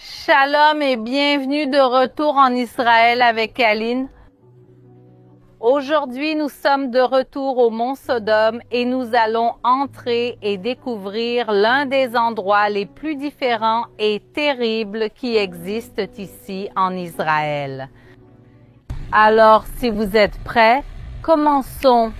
Shalom et bienvenue de retour en Israël avec Aline. Aujourd'hui, nous sommes de retour au mont Sodome et nous allons entrer et découvrir l'un des endroits les plus différents et terribles qui existent ici en Israël. Alors, si vous êtes prêts, commençons.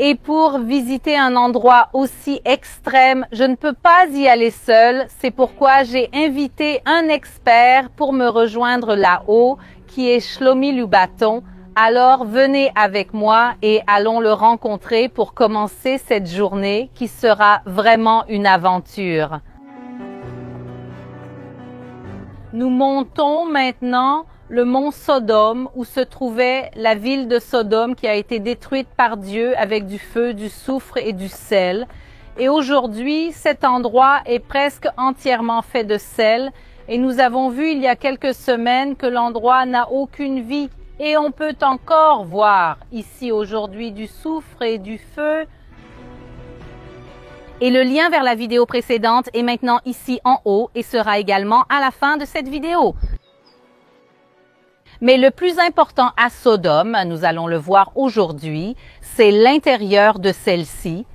Et pour visiter un endroit aussi extrême, je ne peux pas y aller seule. C'est pourquoi j'ai invité un expert pour me rejoindre là-haut, qui est Shlomi Lubaton. Alors venez avec moi et allons le rencontrer pour commencer cette journée qui sera vraiment une aventure. Nous montons maintenant le mont Sodome où se trouvait la ville de Sodome qui a été détruite par Dieu avec du feu, du soufre et du sel. Et aujourd'hui, cet endroit est presque entièrement fait de sel et nous avons vu il y a quelques semaines que l'endroit n'a aucune vie. Et on peut encore voir ici aujourd'hui du soufre et du feu. Et le lien vers la vidéo précédente est maintenant ici en haut et sera également à la fin de cette vidéo. Mais le plus important à Sodome, nous allons le voir aujourd'hui, c'est l'intérieur de celle-ci.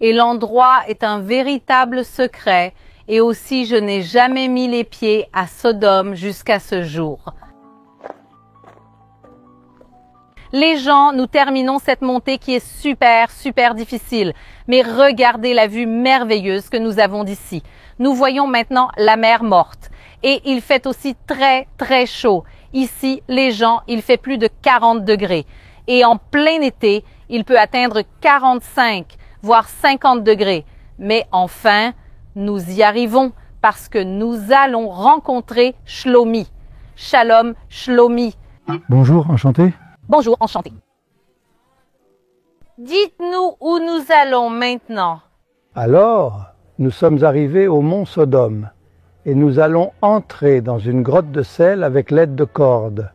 Et l'endroit est un véritable secret. Et aussi, je n'ai jamais mis les pieds à Sodome jusqu'à ce jour. Les gens, nous terminons cette montée qui est super difficile. Mais regardez la vue merveilleuse que nous avons d'ici. Nous voyons maintenant la mer morte. Et il fait aussi très chaud. Ici, les gens, il fait plus de 40 degrés. Et en plein été, il peut atteindre 45, voire 50 degrés. Mais enfin, nous y arrivons parce que nous allons rencontrer Shlomi. Shalom, Shlomi. Bonjour, enchanté. Bonjour, enchanté. Dites-nous où nous allons maintenant. Alors, nous sommes arrivés au mont Sodome et nous allons entrer dans une grotte de sel avec l'aide de cordes.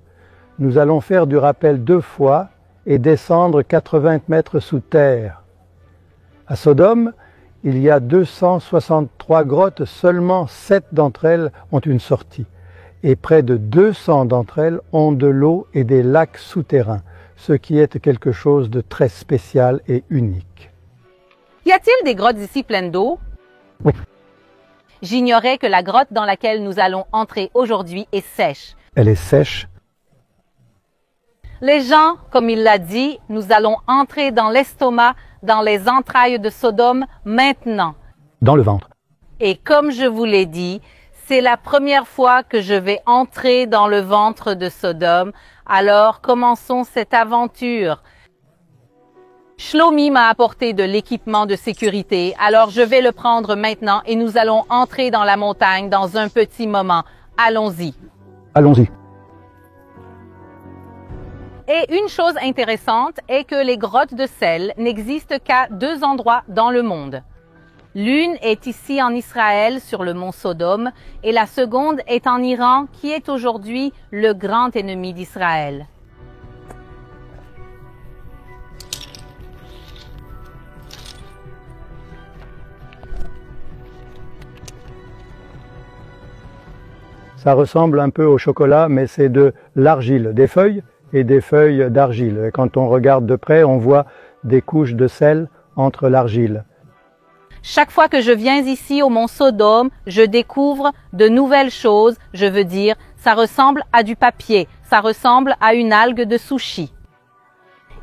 Nous allons faire du rappel 2 fois et descendre 80 mètres sous terre. À Sodome, il y a 263 grottes, seulement 7 d'entre elles ont une sortie. Et près de 200 d'entre elles ont de l'eau et des lacs souterrains, ce qui est quelque chose de très spécial et unique. Y a-t-il des grottes ici pleines d'eau? Oui. J'ignorais que la grotte dans laquelle nous allons entrer aujourd'hui est sèche. Elle est sèche. Les gens, comme il l'a dit, nous allons entrer dans l'estomac, dans les entrailles de Sodome maintenant. Dans le ventre. Et comme je vous l'ai dit, c'est la première fois que je vais entrer dans le ventre de Sodome. Alors, commençons cette aventure. Shlomi m'a apporté de l'équipement de sécurité, alors je vais le prendre maintenant et nous allons entrer dans la montagne dans un petit moment. Allons-y. Allons-y. Et une chose intéressante est que les grottes de sel n'existent qu'à 2 endroits dans le monde. L'une est ici en Israël sur le mont Sodome et la seconde est en Iran qui est aujourd'hui le grand ennemi d'Israël. Ça ressemble un peu au chocolat, mais c'est de l'argile, des feuilles et des feuilles d'argile. Et quand on regarde de près, on voit des couches de sel entre l'argile. Chaque fois que je viens ici au mont Sodome, je découvre de nouvelles choses. Je veux dire, ça ressemble à du papier, ça ressemble à une algue de sushi.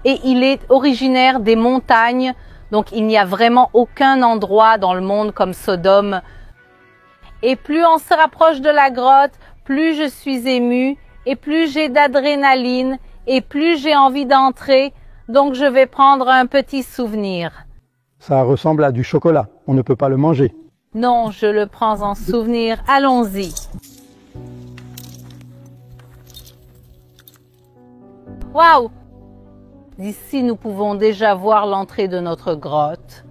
Et il est originaire des montagnes, donc il n'y a vraiment aucun endroit dans le monde comme Sodome. Et plus on se rapproche de la grotte, plus je suis émue et plus j'ai d'adrénaline et plus j'ai envie d'entrer. Donc je vais prendre un petit souvenir. Ça ressemble à du chocolat, on ne peut pas le manger. Non, je le prends en souvenir. Allons-y. Waouh! D'ici, nous pouvons déjà voir l'entrée de notre grotte.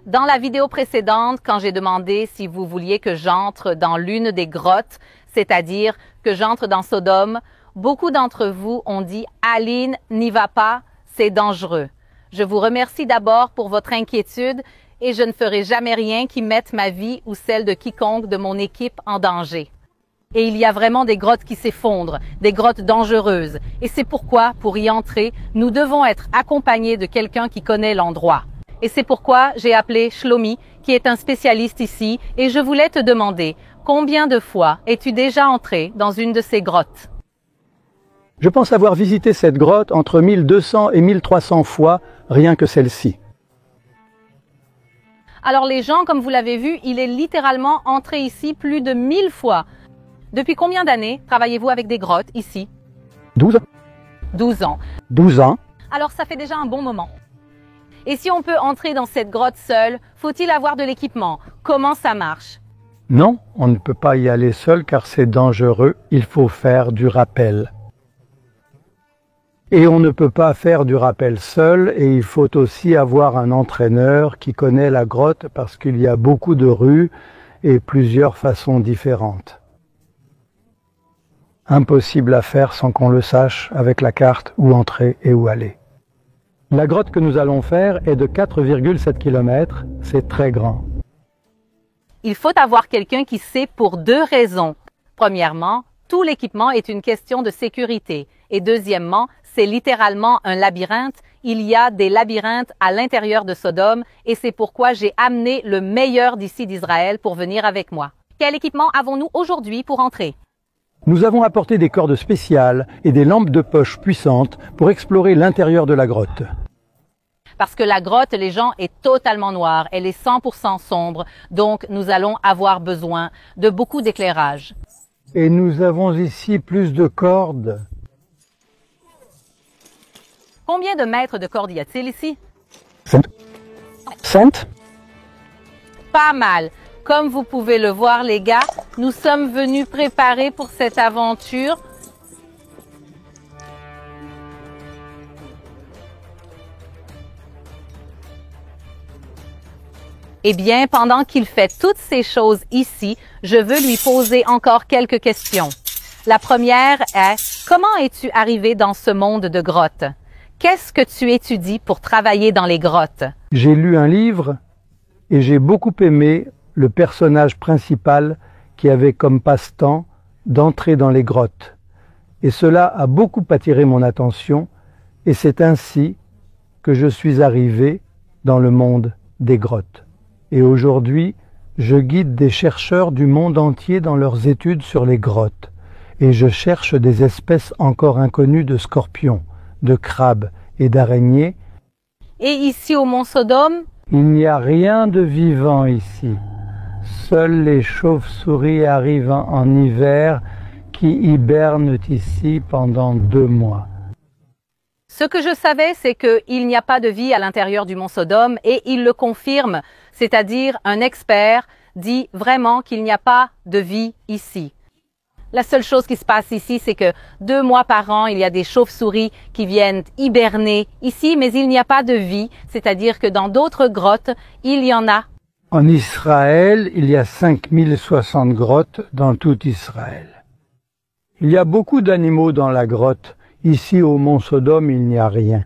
Dans la vidéo précédente, quand j'ai demandé si vous vouliez que j'entre dans l'une des grottes, c'est-à-dire que j'entre dans Sodome, beaucoup d'entre vous ont dit « Aline, n'y va pas, c'est dangereux ». Je vous remercie d'abord pour votre inquiétude et je ne ferai jamais rien qui mette ma vie ou celle de quiconque de mon équipe en danger. Et il y a vraiment des grottes qui s'effondrent, des grottes dangereuses. Et c'est pourquoi, pour y entrer, nous devons être accompagnés de quelqu'un qui connaît l'endroit. Et c'est pourquoi j'ai appelé Shlomi, qui est un spécialiste ici, et je voulais te demander, combien de fois es-tu déjà entré dans une de ces grottes? Je pense avoir visité cette grotte entre 1200 et 1300 fois, rien que celle-ci. Alors les gens, comme vous l'avez vu, il est littéralement entré ici plus de 1000 fois. Depuis combien d'années travaillez-vous avec des grottes ici? 12 ans. 12 ans. 12 ans. Alors ça fait déjà un bon moment. Et si on peut entrer dans cette grotte seul, faut-il avoir de l'équipement? Comment ça marche? Non, on ne peut pas y aller seul car c'est dangereux, il faut faire du rappel. Et on ne peut pas faire du rappel seul et il faut aussi avoir un entraîneur qui connaît la grotte parce qu'il y a beaucoup de rues et plusieurs façons différentes. Impossible à faire sans qu'on le sache avec la carte où entrer et où aller. La grotte que nous allons faire est de 4,7 km, c'est très grand. Il faut avoir quelqu'un qui sait pour deux raisons. Premièrement, tout l'équipement est une question de sécurité. Et deuxièmement, c'est littéralement un labyrinthe. Il y a des labyrinthes à l'intérieur de Sodome et c'est pourquoi j'ai amené le meilleur d'ici d'Israël pour venir avec moi. Quel équipement avons-nous aujourd'hui pour entrer? Nous avons apporté des cordes spéciales et des lampes de poche puissantes pour explorer l'intérieur de la grotte. Parce que la grotte, les gens, est totalement noire. Elle est 100% sombre. Donc, nous allons avoir besoin de beaucoup d'éclairage. Et nous avons ici plus de cordes. Combien de mètres de cordes y a-t-il ici? 5. Pas mal. Comme vous pouvez le voir, les gars, nous sommes venus préparer pour cette aventure. Eh bien, pendant qu'il fait toutes ces choses ici, je veux lui poser encore quelques questions. La première est, comment es-tu arrivé dans ce monde de grottes? Qu'est-ce que tu étudies pour travailler dans les grottes? J'ai lu un livre et j'ai beaucoup aimé le personnage principal qui avait comme passe-temps d'entrer dans les grottes. Et cela a beaucoup attiré mon attention et c'est ainsi que je suis arrivé dans le monde des grottes. Et aujourd'hui, je guide des chercheurs du monde entier dans leurs études sur les grottes. Et je cherche des espèces encore inconnues de scorpions, de crabes et d'araignées. Et ici au Mont Sodome? Il n'y a rien de vivant ici. Seules les chauves-souris arrivent en hiver qui hibernent ici pendant 2 mois. Ce que je savais, c'est qu'il n'y a pas de vie à l'intérieur du Mont Sodome et il le confirme, c'est-à-dire un expert dit vraiment qu'il n'y a pas de vie ici. La seule chose qui se passe ici, c'est que 2 mois par an, il y a des chauves-souris qui viennent hiberner ici, mais il n'y a pas de vie, c'est-à-dire que dans d'autres grottes, il y en a. En Israël, il y a 5060 grottes dans tout Israël. Il y a beaucoup d'animaux dans la grotte. Ici, au Mont Sodome, il n'y a rien.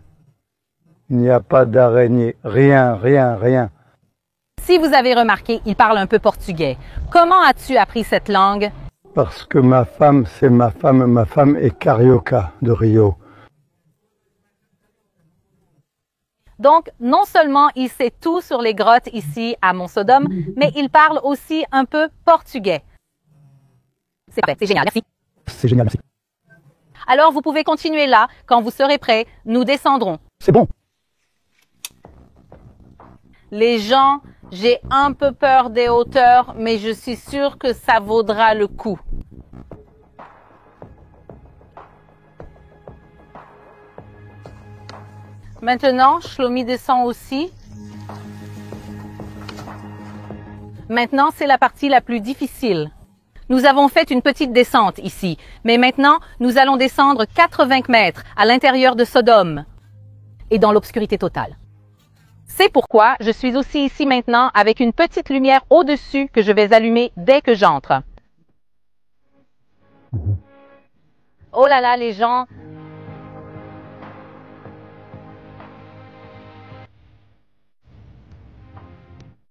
Il n'y a pas d'araignées. Rien, rien, rien. Si vous avez remarqué, il parle un peu portugais. Comment as-tu appris cette langue? Parce que ma femme, c'est ma femme. Ma femme est carioca de Rio. Donc, non seulement il sait tout sur les grottes ici à Mont Sodome, mais il parle aussi un peu portugais. C'est vrai, c'est génial, merci. C'est génial, merci. Alors, vous pouvez continuer là. Quand vous serez prêts, nous descendrons. C'est bon. Les gens, j'ai un peu peur des hauteurs, mais je suis sûre que ça vaudra le coup. Maintenant, Shlomi descend aussi. Maintenant, c'est la partie la plus difficile. Nous avons fait une petite descente ici, mais maintenant, nous allons descendre 80 mètres à l'intérieur de Sodome et dans l'obscurité totale. C'est pourquoi je suis aussi ici maintenant avec une petite lumière au-dessus que je vais allumer dès que j'entre. Oh là là, les gens!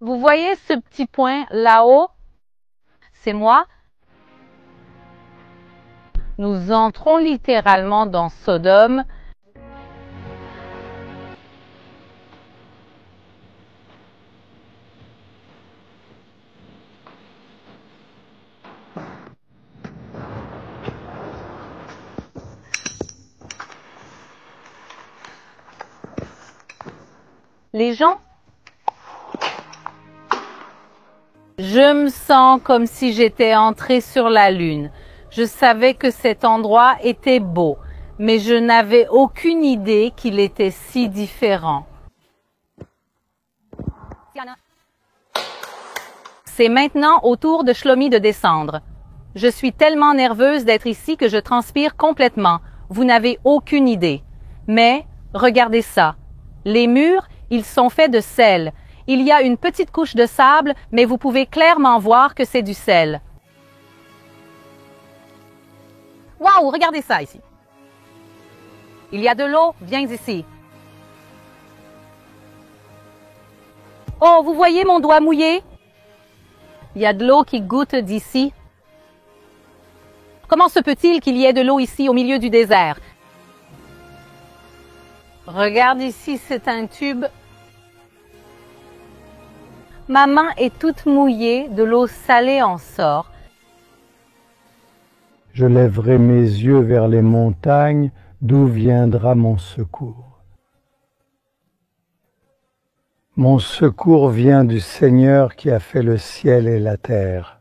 Vous voyez ce petit point là-haut? C'est moi. Nous entrons littéralement dans Sodome. Les gens? Je me sens comme si j'étais entrée sur la Lune. Je savais que cet endroit était beau, mais je n'avais aucune idée qu'il était si différent. C'est maintenant au tour de Shlomi de descendre. Je suis tellement nerveuse d'être ici que je transpire complètement. Vous n'avez aucune idée. Mais, regardez ça. Les murs, ils sont faits de sel. Il y a une petite couche de sable, mais vous pouvez clairement voir que c'est du sel. Waouh, regardez ça ici. Il y a de l'eau, viens ici. Oh, vous voyez mon doigt mouillé? Il y a de l'eau qui goutte d'ici. Comment se peut-il qu'il y ait de l'eau ici au milieu du désert? Regarde ici, c'est un tube. Ma main est toute mouillée, de l'eau salée en sort. Je lèverai mes yeux vers les montagnes, d'où viendra mon secours. Mon secours vient du Seigneur qui a fait le ciel et la terre.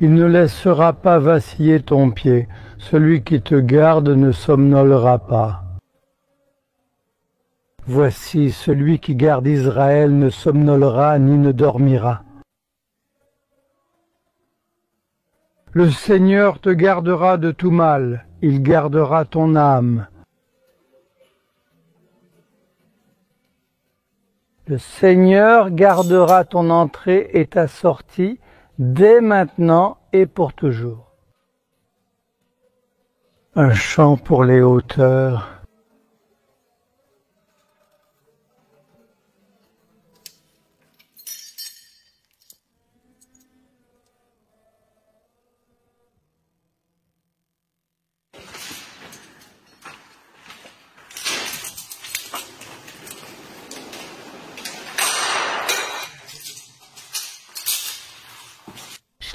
Il ne laissera pas vaciller ton pied, celui qui te garde ne somnolera pas. Voici, celui qui garde Israël ne somnolera ni ne dormira. Le Seigneur te gardera de tout mal, il gardera ton âme. Le Seigneur gardera ton entrée et ta sortie dès maintenant et pour toujours. Un chant pour les hauteurs.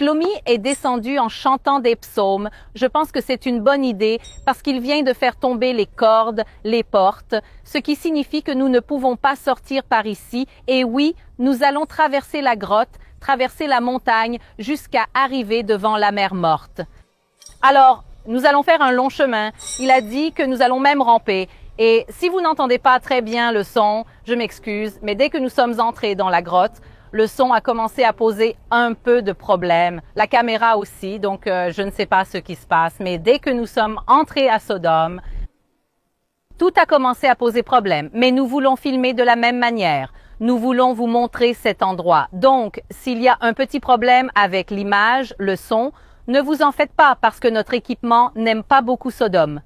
Shlomi est descendu en chantant des psaumes. Je pense que c'est une bonne idée parce qu'il vient de faire tomber les cordes, les portes, ce qui signifie que nous ne pouvons pas sortir par ici. Et oui, nous allons traverser la grotte, traverser la montagne jusqu'à arriver devant la mer morte. Alors, nous allons faire un long chemin. Il a dit que nous allons même ramper. Et si vous n'entendez pas très bien le son, je m'excuse, mais dès que nous sommes entrés dans la grotte, le son a commencé à poser un peu de problème. La caméra aussi, donc je ne sais pas ce qui se passe. Mais dès que nous sommes entrés à Sodome, tout a commencé à poser problème. Mais nous voulons filmer de la même manière. Nous voulons vous montrer cet endroit. Donc, s'il y a un petit problème avec l'image, le son, ne vous en faites pas parce que notre équipement n'aime pas beaucoup Sodome.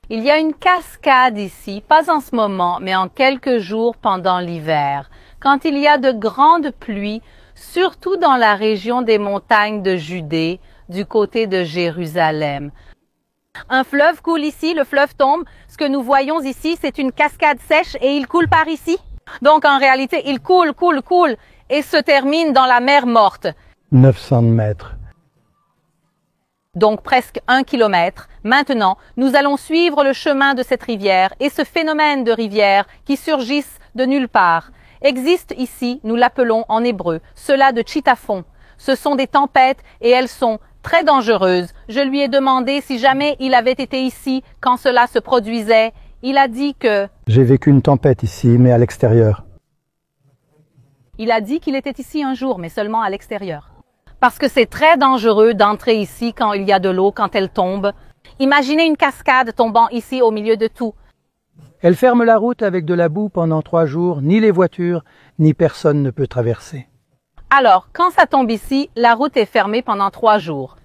Il y a une cascade ici, pas en ce moment, mais en quelques jours pendant l'hiver. Quand il y a de grandes pluies, surtout dans la région des montagnes de Judée, du côté de Jérusalem. Un fleuve coule ici, le fleuve tombe. Ce que nous voyons ici, c'est une cascade sèche et il coule par ici. Donc en réalité, il coule et se termine dans la mer morte. 900 mètres. Donc presque 1 kilomètre. Maintenant, nous allons suivre le chemin de cette rivière et ce phénomène de rivière qui surgissent de nulle part existe ici, nous l'appelons en hébreu, cela de chittafon. Ce sont des tempêtes et elles sont très dangereuses. Je lui ai demandé si jamais il avait été ici quand cela se produisait. Il a dit que... J'ai vécu une tempête ici, mais à l'extérieur. Il a dit qu'il était ici un jour, mais seulement à l'extérieur. Parce que c'est très dangereux d'entrer ici quand il y a de l'eau, quand elle tombe. Imaginez une cascade tombant ici au milieu de tout. Elle ferme la route avec de la boue pendant 3 jours. Ni les voitures, ni personne ne peut traverser. Alors, quand ça tombe ici, la route est fermée pendant 3 jours.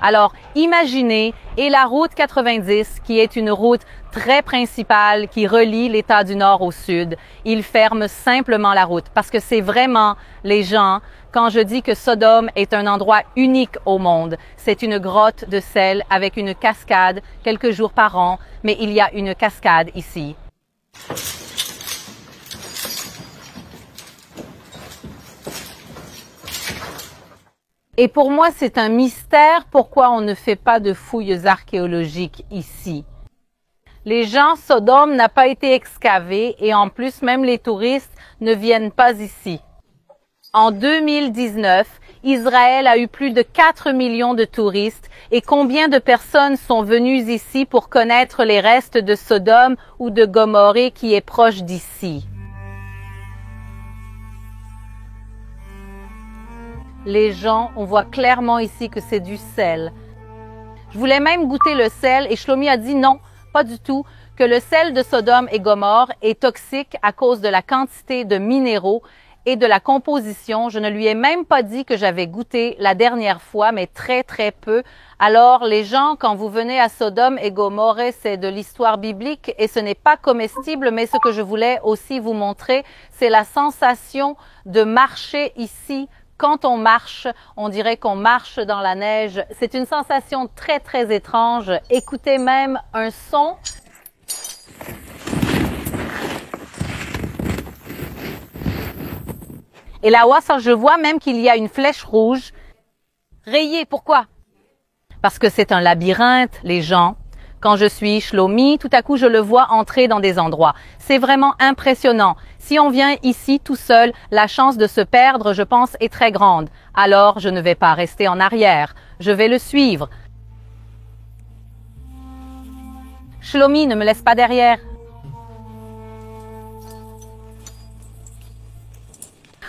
Alors, imaginez, et la route 90, qui est une route très principale qui relie l'État du Nord au Sud, ils ferment simplement la route parce que c'est vraiment les gens, quand je dis que Sodome est un endroit unique au monde, c'est une grotte de sel avec une cascade quelques jours par an, mais il y a une cascade ici. Et pour moi, c'est un mystère pourquoi on ne fait pas de fouilles archéologiques ici. Les gens, Sodome n'a pas été excavé et en plus, même les touristes ne viennent pas ici. En 2019, Israël a eu plus de 4 millions de touristes et combien de personnes sont venues ici pour connaître les restes de Sodome ou de Gomorrhe qui est proche d'ici? Les gens, on voit clairement ici que c'est du sel. Je voulais même goûter le sel et Shlomi a dit non, pas du tout, que le sel de Sodome et Gomorrhe est toxique à cause de la quantité de minéraux et de la composition. Je ne lui ai même pas dit que j'avais goûté la dernière fois, mais très peu. Alors les gens, quand vous venez à Sodome et Gomorrhe, c'est de l'histoire biblique et ce n'est pas comestible, mais ce que je voulais aussi vous montrer, c'est la sensation de marcher ici. Quand on marche, on dirait qu'on marche dans la neige. C'est une sensation très étrange. Écoutez même un son. Et là-haut, je vois même qu'il y a une flèche rouge rayée. Pourquoi? Parce que c'est un labyrinthe, les gens. Quand je suis Shlomi, tout à coup, je le vois entrer dans des endroits. C'est vraiment impressionnant. Si on vient ici tout seul, la chance de se perdre, je pense, est très grande. Alors, je ne vais pas rester en arrière. Je vais le suivre. Shlomi, ne me laisse pas derrière.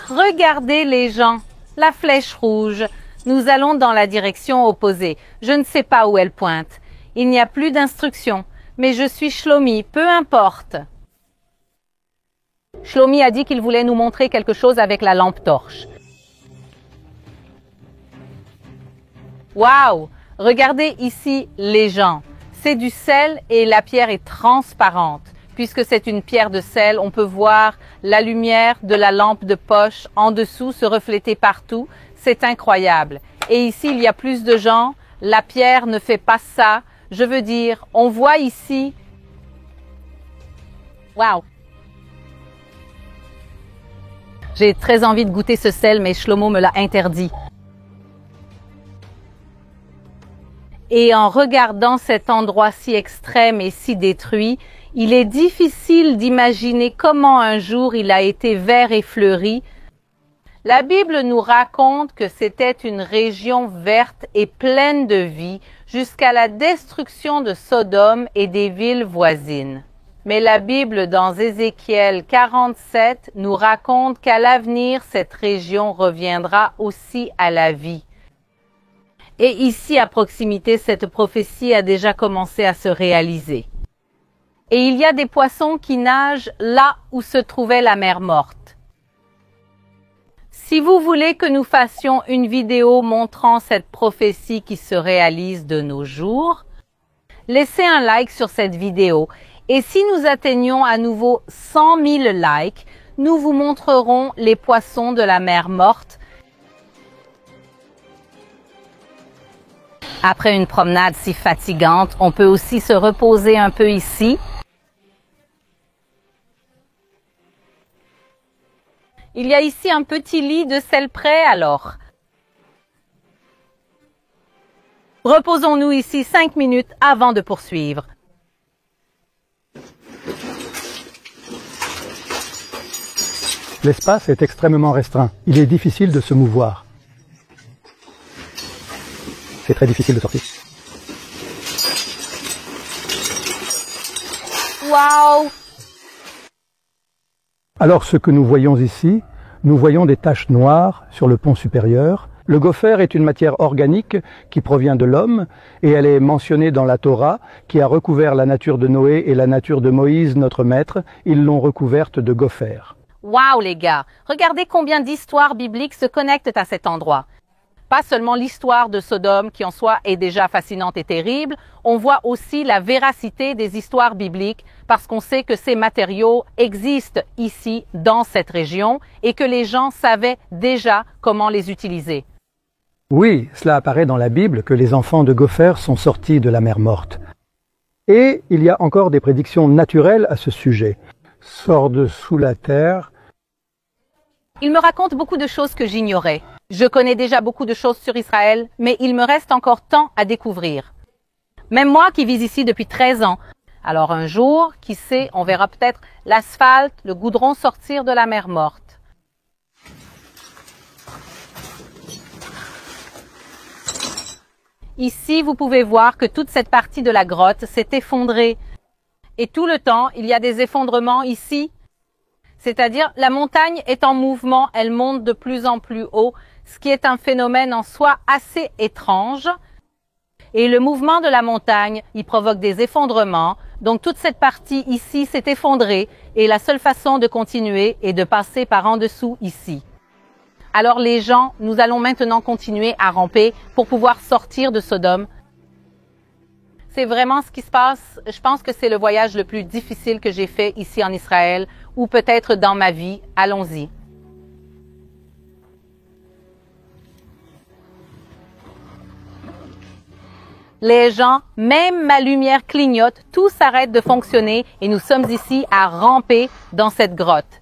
Regardez les gens. La flèche rouge. Nous allons dans la direction opposée. Je ne sais pas où elle pointe. Il n'y a plus d'instructions, mais je suis Shlomi, peu importe. Shlomi a dit qu'il voulait nous montrer quelque chose avec la lampe torche. Waouh! Regardez ici les gens. C'est du sel et la pierre est transparente. Puisque c'est une pierre de sel, on peut voir la lumière de la lampe de poche en dessous se refléter partout. C'est incroyable. Et ici, il y a plus de gens. La pierre ne fait pas ça. Je veux dire, on voit ici. Waouh! J'ai très envie de goûter ce sel, mais Shlomo me l'a interdit. Et en regardant cet endroit si extrême et si détruit, il est difficile d'imaginer comment un jour il a été vert et fleuri. La Bible nous raconte que c'était une région verte et pleine de vie jusqu'à la destruction de Sodome et des villes voisines. Mais la Bible, dans Ézéchiel 47, nous raconte qu'à l'avenir, cette région reviendra aussi à la vie. Et ici, à proximité, cette prophétie a déjà commencé à se réaliser. Et il y a des poissons qui nagent là où se trouvait la mer morte. Si vous voulez que nous fassions une vidéo montrant cette prophétie qui se réalise de nos jours, laissez un like sur cette vidéo. Et si nous atteignons à nouveau 100 000 likes, nous vous montrerons les poissons de la mer morte. Après une promenade si fatigante, on peut aussi se reposer un peu ici. Il y a ici un petit lit de sel prêt alors. Reposons-nous ici 5 minutes avant de poursuivre. L'espace est extrêmement restreint. Il est difficile de se mouvoir. C'est très difficile de sortir. Waouh! Alors ce que nous voyons ici, nous voyons des taches noires sur le pont supérieur. Le gopher est une matière organique qui provient de l'homme et elle est mentionnée dans la Torah qui a recouvert la nature de Noé et la nature de Moïse, notre maître. Ils l'ont recouverte de gopher. Waouh les gars! Regardez combien d'histoires bibliques se connectent à cet endroit. pas seulement l'histoire de Sodome qui en soi est déjà fascinante et terrible, on voit aussi la véracité des histoires bibliques parce qu'on sait que ces matériaux existent ici dans cette région et que les gens savaient déjà comment les utiliser. Oui, cela apparaît dans la Bible que les enfants de Gopher sont sortis de la mer Morte. Et il y a encore des prédictions naturelles à ce sujet. Sort de sous la terre. Il me raconte beaucoup de choses que j'ignorais. Je connais déjà beaucoup de choses sur Israël, mais il me reste encore tant à découvrir. Même moi qui vis ici depuis 13 ans. Alors un jour, qui sait, on verra peut-être l'asphalte, le goudron sortir de la mer Morte. Ici, vous pouvez voir que toute cette partie de la grotte s'est effondrée. Et tout le temps, il y a des effondrements ici. C'est-à-dire, la montagne est en mouvement, elle monte de plus en plus haut, ce qui est un phénomène en soi assez étrange. Et le mouvement de la montagne, il provoque des effondrements. Donc, toute cette partie ici s'est effondrée et la seule façon de continuer est de passer par en dessous ici. Alors les gens, nous allons maintenant continuer à ramper pour pouvoir sortir de Sodome. C'est vraiment ce qui se passe. Je pense que c'est le voyage le plus difficile que j'ai fait ici en Israël ou peut-être dans ma vie. Allons-y. Les gens, même ma lumière clignote, tout s'arrête de fonctionner et nous sommes ici à ramper dans cette grotte.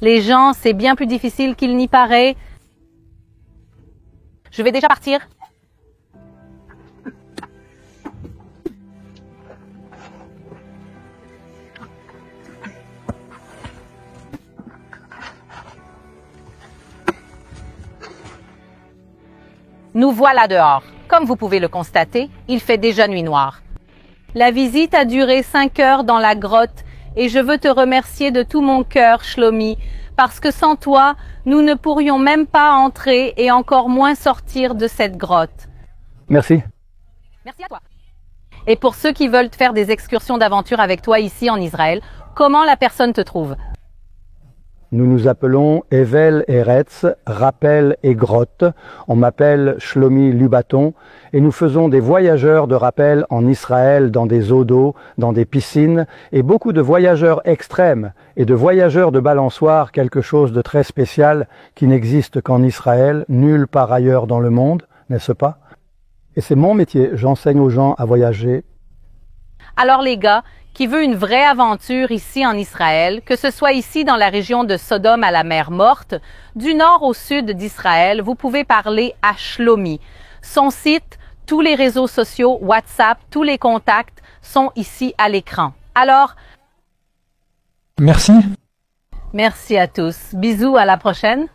Les gens, c'est bien plus difficile qu'il n'y paraît. Je vais déjà partir. Nous voilà dehors. Comme vous pouvez le constater, il fait déjà nuit noire. La visite a duré 5 heures dans la grotte et je veux te remercier de tout mon cœur, Shlomi, parce que sans toi, nous ne pourrions même pas entrer et encore moins sortir de cette grotte. Merci. Merci à toi. Et pour ceux qui veulent faire des excursions d'aventure avec toi ici en Israël, comment la personne te trouve? Nous nous appelons Evel Eretz, Rappel et Grotte. On m'appelle Shlomi Lubaton et nous faisons des voyageurs de rappel en Israël dans des eaux d'eau, dans des piscines et beaucoup de voyageurs extrêmes et de voyageurs de balançoire, quelque chose de très spécial qui n'existe qu'en Israël, nulle part ailleurs dans le monde, n'est-ce pas? Et c'est mon métier, j'enseigne aux gens à voyager. Alors les gars, qui veut une vraie aventure ici en Israël, que ce soit ici dans la région de Sodome à la mer Morte, du nord au sud d'Israël, vous pouvez parler à Shlomi. Son site, tous les réseaux sociaux, WhatsApp, tous les contacts sont ici à l'écran. Alors, merci. Merci à tous. Bisous, à la prochaine.